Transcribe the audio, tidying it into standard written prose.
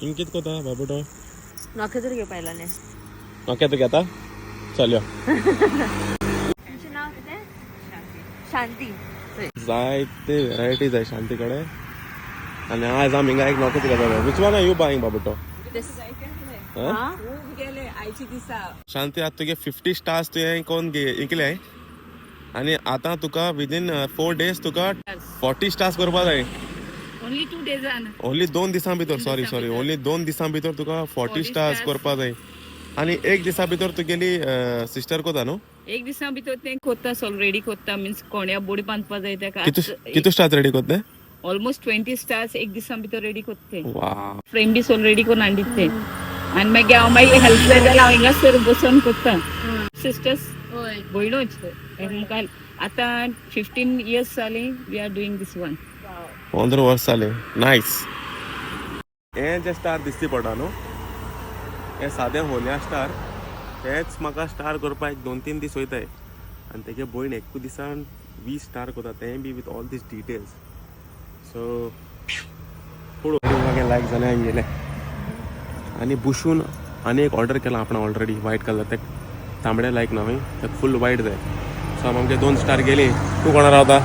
इंकित कोता बाबूटो नखे तरी घे पाहिला नाही. नक्या तू घेता चल तुमचे नाव किती? शांती. जायते व्हरायटीज आहे शांतीकडे. आणि आज आम्ही हिंगा एक नोकरी घेता. Which one are you buying बाबूटो? शांती आता तुगे 50 स्टार्स तुवें कोण इंकले आणि आता तुका विदिन 4 days तुका 40 स्टार्स करपा जाय. ओनली 2 days ओनली 2 दिसां भितर सॉरी ओनली 2 दिसां भितर तुका 40 स्टार्स करपा जाय. आणि 1 दिसा भितर तुगेली सिस्टर कोता न्हू? 1 दिसा भितर ते कोत्तास ऑलरेडी कोत्ता मीन्स कोण्या बोडी बांधपा जाय ताका. कितू स्टार्स रेडी कोत्ते? ऑलमोस्ट 20 स्टार्स 1 दिसा भितर रेडी कोत्ते. वाव. फ्रेम बीस ऑलरेडी कोण हाडिते. आणि मागीर हांव मागीर हेल्प जाय जाल्यार हांव हिंगासर बसून कोत्ता. सिस्टर्स भयणूच मुखार आता 15 years जाली we are doing this one. 15 years जाले. नायस. हे जे स्टार दिसती पडटा न्हू हे सादें होल्या स्टार तेच म्हाका स्टार करपाक 2-3 दीस वयताय. आनी तेगे भयण एकू दिसान 20 स्टार कोता तें बी with all these details. So पुढे म्हाका लायक जालें हांवें गेलें आनी बुशून आनी एक ऑर्डर केला आपण ऑलरेडी व्हायट कलर ते तांबडे लायक ना ते फूल व्हायट जाय. सो आमगे 2 स्टार गेली. तूं कोणा रावता?